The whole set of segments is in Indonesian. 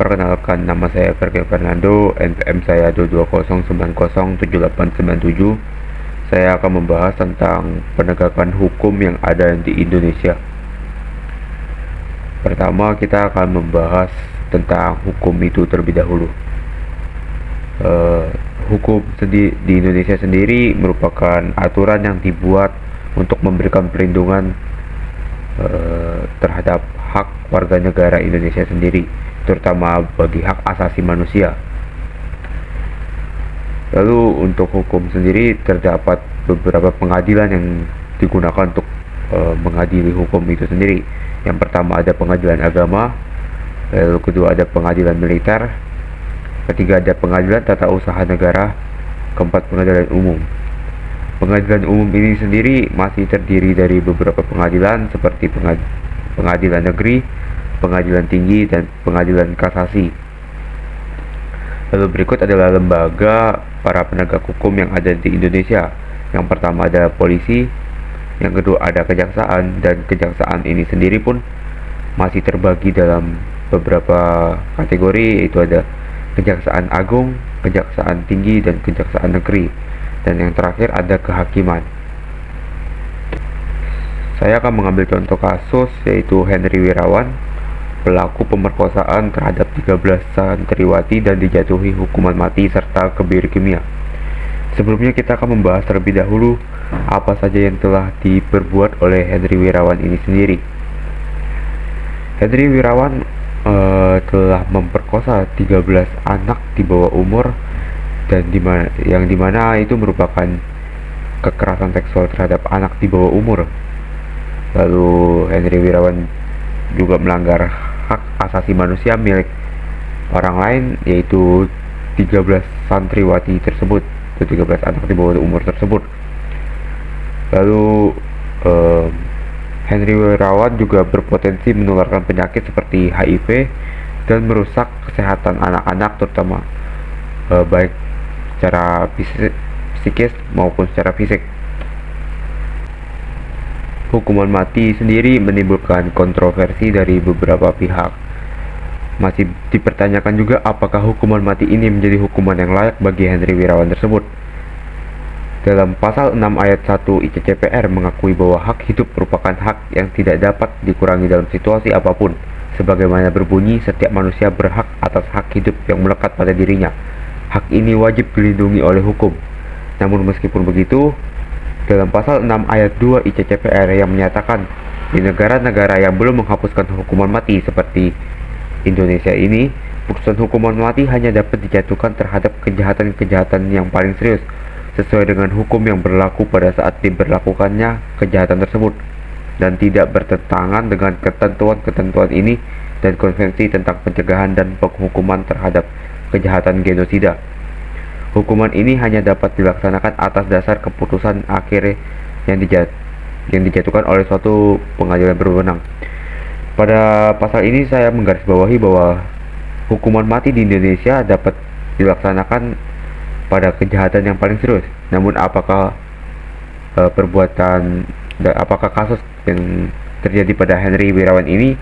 Perkenalkan, nama saya Fergen Fernando, NPM saya 220907897. Saya akan membahas tentang penegakan hukum yang ada di Indonesia. Pertama, kita akan membahas tentang hukum itu terlebih dahulu. Hukum di Indonesia sendiri merupakan aturan yang dibuat untuk memberikan perlindungan terhadap hak warga negara Indonesia sendiri, terutama bagi hak asasi manusia. Lalu untuk hukum sendiri terdapat beberapa pengadilan yang digunakan untuk mengadili hukum itu sendiri. Yang pertama ada pengadilan agama, lalu kedua ada pengadilan militer, ketiga ada pengadilan tata usaha negara, keempat pengadilan umum. Pengadilan umum ini sendiri masih terdiri dari beberapa pengadilan seperti pengadilan negeri, pengadilan tinggi, dan pengadilan kasasi. Lalu berikut adalah lembaga para penegak hukum yang ada di Indonesia. Yang pertama ada polisi, yang kedua ada kejaksaan, dan kejaksaan ini sendiri pun masih terbagi dalam beberapa kategori, yaitu ada kejaksaan agung, kejaksaan tinggi, dan kejaksaan negeri. Dan yang terakhir ada kehakiman. Saya akan mengambil contoh kasus, yaitu Henry Wirawan, pelaku pemerkosaan terhadap 13 santriwati dan dijatuhi hukuman mati serta kebiri kimia. Sebelumnya kita akan membahas terlebih dahulu apa saja yang telah diperbuat oleh Henry Wirawan ini sendiri. Henry Wirawan telah memperkosa 13 anak di bawah umur, dan yang dimana itu merupakan kekerasan seksual terhadap anak di bawah umur. Lalu Henry Wirawan juga melanggar hak asasi manusia milik orang lain, yaitu 13 santriwati tersebut, 13 anak di bawah umur tersebut. Lalu Henry Wirawan juga berpotensi menularkan penyakit seperti HIV dan merusak kesehatan anak-anak, terutama baik secara psikis maupun secara fisik. Hukuman mati sendiri menimbulkan kontroversi dari beberapa pihak. Masih dipertanyakan juga apakah hukuman mati ini menjadi hukuman yang layak bagi Henry Wirawan tersebut. Dalam pasal 6 ayat 1 ICCPR mengakui bahwa hak hidup merupakan hak yang tidak dapat dikurangi dalam situasi apapun. Sebagaimana berbunyi, setiap manusia berhak atas hak hidup yang melekat pada dirinya. Hak ini wajib dilindungi oleh hukum. Namun meskipun begitu, dalam pasal 6 ayat 2 ICCPR yang menyatakan di negara-negara yang belum menghapuskan hukuman mati seperti Indonesia ini, putusan hukuman mati hanya dapat dijatuhkan terhadap kejahatan-kejahatan yang paling serius sesuai dengan hukum yang berlaku pada saat diberlakukannya kejahatan tersebut, dan tidak bertentangan dengan ketentuan-ketentuan ini dan konvensi tentang pencegahan dan penghukuman terhadap kejahatan genosida. Hukuman ini hanya dapat dilaksanakan atas dasar keputusan akhir yang dijatuhkan oleh suatu pengadilan berwenang. Pada pasal ini saya menggarisbawahi bahwa hukuman mati di Indonesia dapat dilaksanakan pada kejahatan yang paling serius. Namun apakah apakah kasus yang terjadi pada Henry Wirawan ini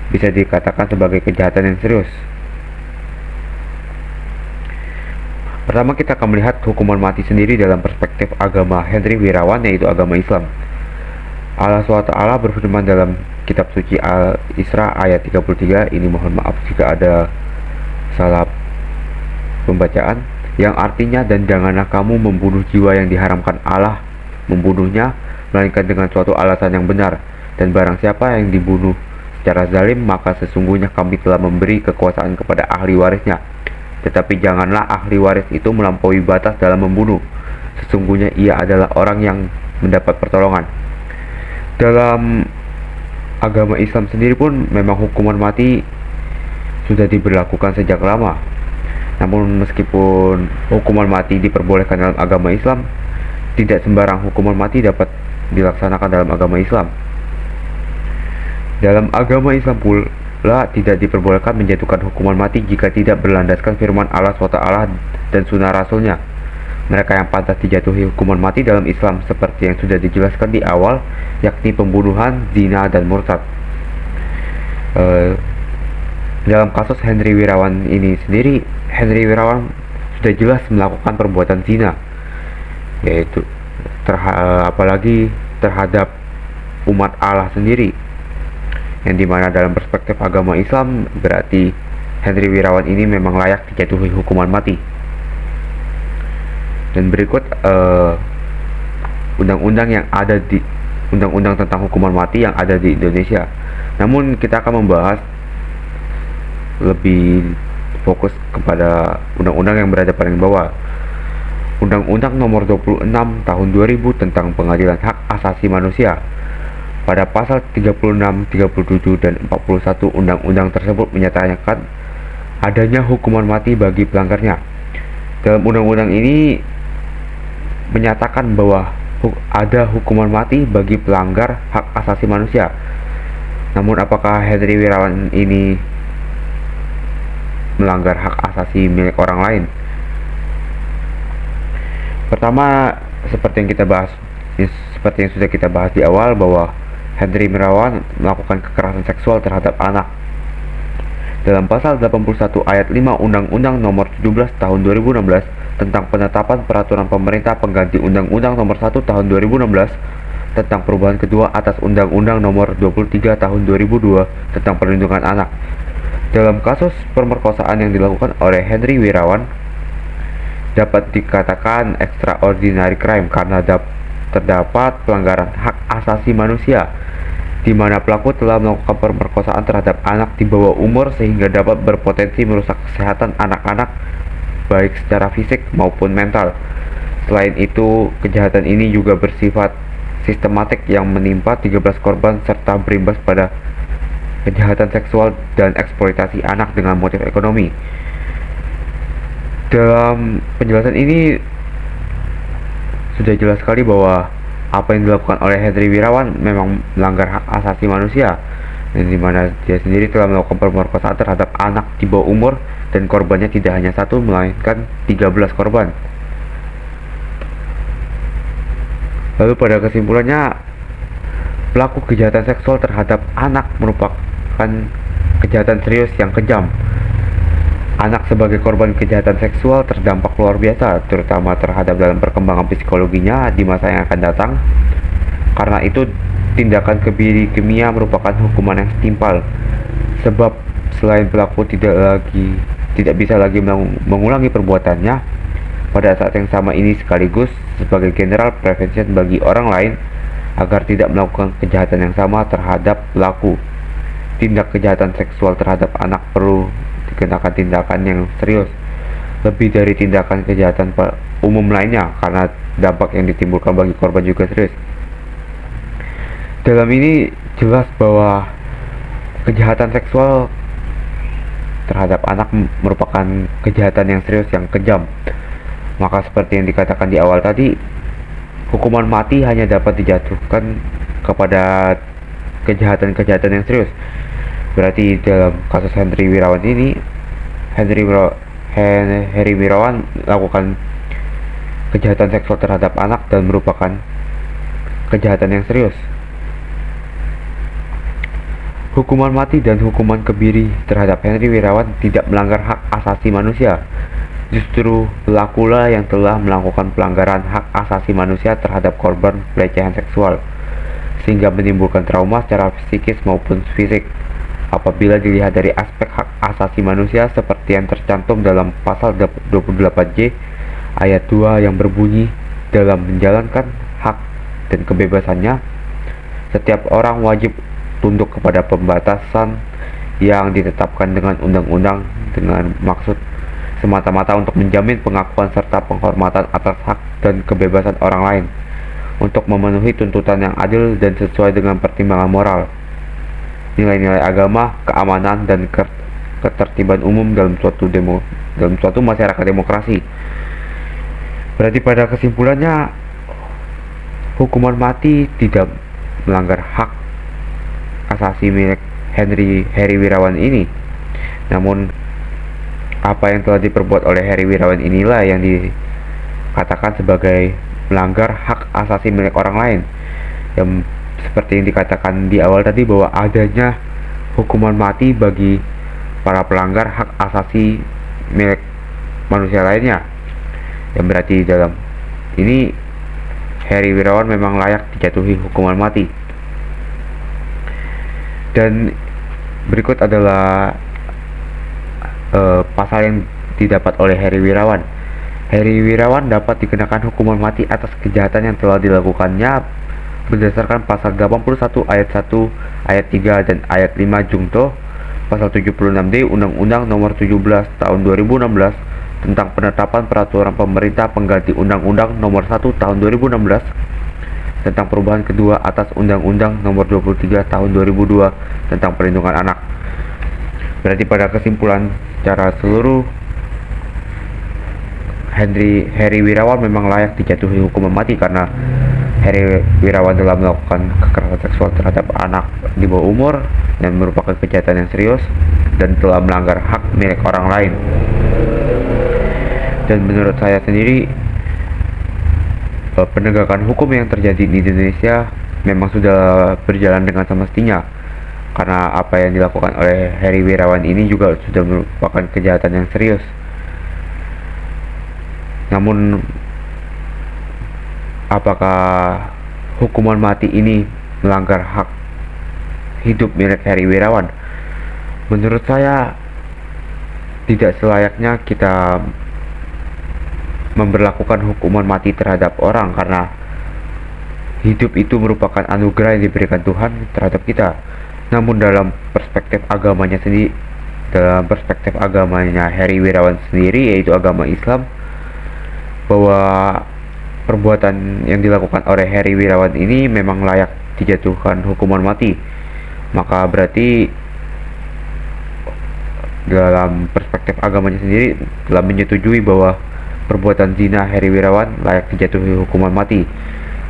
bisa dikatakan sebagai kejahatan yang serius? Pertama, kita akan melihat hukuman mati sendiri dalam perspektif agama Henry Wirawan, yaitu agama Islam. Allah SWT berfirman dalam kitab suci Al-Isra ayat 33, ini mohon maaf jika ada salah pembacaan, yang artinya, dan janganlah kamu membunuh jiwa yang diharamkan Allah membunuhnya, melainkan dengan suatu alasan yang benar, dan barang siapa yang dibunuh secara zalim, maka sesungguhnya kami telah memberi kekuasaan kepada ahli warisnya. Tetapi janganlah ahli waris itu melampaui batas dalam membunuh. Sesungguhnya ia adalah orang yang mendapat pertolongan. Dalam agama Islam sendiri pun memang hukuman mati sudah diberlakukan sejak lama. Namun meskipun hukuman mati diperbolehkan dalam agama Islam, tidak sembarang hukuman mati dapat dilaksanakan dalam agama Islam. Dalam agama Islam pula tidak diperbolehkan menjatuhkan hukuman mati jika tidak berlandaskan firman Allah SWT dan sunnah Rasulnya. Mereka yang pantas dijatuhi hukuman mati dalam Islam seperti yang sudah dijelaskan di awal, yakni pembunuhan, zina, dan murtad. Dalam kasus Henry Wirawan ini sendiri, Henry Wirawan sudah jelas melakukan perbuatan zina, yaitu apalagi terhadap umat Allah sendiri, yang dimana dalam perspektif agama Islam berarti Henry Wirawan ini memang layak dijatuhi hukuman mati. Dan berikut undang-undang yang ada di undang-undang tentang hukuman mati yang ada di Indonesia. Namun kita akan membahas lebih fokus kepada undang-undang yang berada paling bawah. Undang-Undang Nomor 26 Tahun 2000 tentang Pengadilan Hak Asasi Manusia. Pada pasal 36, 37, dan 41 undang-undang tersebut menyatakan adanya hukuman mati bagi pelanggarnya. Dalam undang-undang ini menyatakan bahwa ada hukuman mati bagi pelanggar hak asasi manusia. Namun apakah Henry Wirawan ini melanggar hak asasi milik orang lain? Pertama, seperti yang sudah kita bahas di awal, bahwa Henry Wirawan melakukan kekerasan seksual terhadap anak. Dalam pasal 81 ayat 5 Undang-Undang Nomor 17 Tahun 2016 tentang penetapan peraturan pemerintah pengganti Undang-Undang Nomor 1 Tahun 2016 tentang perubahan kedua atas Undang-Undang Nomor 23 Tahun 2002 tentang perlindungan anak. Dalam kasus pemerkosaan yang dilakukan oleh Henry Wirawan dapat dikatakan extraordinary crime karena terdapat pelanggaran hak asasi manusia, di mana pelaku telah melakukan pemerkosaan terhadap anak di bawah umur sehingga dapat berpotensi merusak kesehatan anak-anak baik secara fisik maupun mental. Selain itu, kejahatan ini juga bersifat sistematik yang menimpa 13 korban serta berimbas pada kejahatan seksual dan eksploitasi anak dengan motif ekonomi. Dalam penjelasan ini sudah jelas sekali bahwa apa yang dilakukan oleh Henry Wirawan memang melanggar hak asasi manusia, yang dimana dia sendiri telah melakukan pemerkosaan terhadap anak di bawah umur dan korbannya tidak hanya satu melainkan 13 korban. Lalu pada kesimpulannya, pelaku kejahatan seksual terhadap anak merupakan kejahatan serius yang kejam. Anak sebagai korban kejahatan seksual terdampak luar biasa, terutama terhadap dalam perkembangan psikologinya di masa yang akan datang. Karena itu, tindakan kebiri kimia merupakan hukuman yang setimpal, sebab selain pelaku tidak bisa lagi mengulangi perbuatannya, pada saat yang sama ini sekaligus sebagai general prevention bagi orang lain agar tidak melakukan kejahatan yang sama terhadap pelaku. Tindak kejahatan seksual terhadap anak perlu dikenakan tindakan yang serius, lebih dari tindakan kejahatan umum lainnya, karena dampak yang ditimbulkan bagi korban juga serius. Dalam ini jelas bahwa kejahatan seksual terhadap anak merupakan kejahatan yang serius yang kejam. Maka seperti yang dikatakan di awal tadi, hukuman mati hanya dapat dijatuhkan kepada kejahatan-kejahatan yang serius. Berarti dalam kasus Henry Wirawan ini, Henry Wirawan melakukan kejahatan seksual terhadap anak dan merupakan kejahatan yang serius. Hukuman mati dan hukuman kebiri terhadap Henry Wirawan tidak melanggar hak asasi manusia. Justru pelakulah yang telah melakukan pelanggaran hak asasi manusia terhadap korban pelecehan seksual, sehingga menimbulkan trauma secara psikis maupun fisik. Apabila dilihat dari aspek hak asasi manusia seperti yang tercantum dalam pasal 28J ayat 2 yang berbunyi, dalam menjalankan hak dan kebebasannya, setiap orang wajib tunduk kepada pembatasan yang ditetapkan dengan undang-undang dengan maksud semata-mata untuk menjamin pengakuan serta penghormatan atas hak dan kebebasan orang lain, untuk memenuhi tuntutan yang adil dan sesuai dengan pertimbangan moral, nilai-nilai agama, keamanan, dan ketertiban umum dalam suatu masyarakat demokrasi. Berarti pada kesimpulannya, hukuman mati tidak melanggar hak asasi milik Henry Wirawan ini. Namun apa yang telah diperbuat oleh Henry Wirawan inilah yang dikatakan sebagai melanggar hak asasi milik orang lain, yang seperti yang dikatakan di awal tadi, bahwa adanya hukuman mati bagi para pelanggar hak asasi milik manusia lainnya. Yang berarti dalam ini Heri Wirawan memang layak dijatuhi hukuman mati. Dan berikut adalah pasal yang didapat oleh Heri Wirawan. Heri Wirawan dapat dikenakan hukuman mati atas kejahatan yang telah dilakukannya berdasarkan pasal 81 ayat 1, ayat 3 dan ayat 5 Jungto, pasal 76D Undang-Undang Nomor 17 Tahun 2016 tentang penetapan peraturan pemerintah pengganti Undang-Undang Nomor 1 Tahun 2016 tentang perubahan kedua atas Undang-Undang Nomor 23 Tahun 2002 tentang perlindungan anak. Berarti pada kesimpulan secara seluruh, Heri Wirawan memang layak dijatuhi hukuman mati karena Heri Wirawan telah melakukan kekerasan seksual terhadap anak di bawah umur dan merupakan kejahatan yang serius dan telah melanggar hak milik orang lain. Dan menurut saya sendiri, penegakan hukum yang terjadi di Indonesia memang sudah berjalan dengan semestinya, karena apa yang dilakukan oleh Heri Wirawan ini juga sudah merupakan kejahatan yang serius. Namun, apakah hukuman mati ini melanggar hak hidup milik Heri Wirawan? Menurut saya, tidak selayaknya kita memberlakukan hukuman mati terhadap orang, karena hidup itu merupakan anugerah yang diberikan Tuhan terhadap kita. Namun dalam perspektif agamanya Heri Wirawan sendiri, yaitu agama Islam, bahwa perbuatan yang dilakukan oleh Heri Wirawan ini memang layak dijatuhkan hukuman mati. Maka berarti dalam perspektif agamanya sendiri telah menyetujui bahwa perbuatan zina Heri Wirawan layak dijatuhi hukuman mati.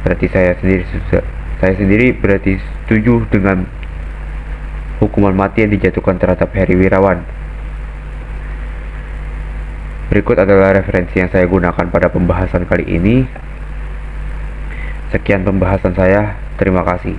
Berarti saya sendiri berarti setuju dengan hukuman mati yang dijatuhkan terhadap Heri Wirawan. Berikut adalah referensi yang saya gunakan pada pembahasan kali ini. Sekian pembahasan saya, terima kasih.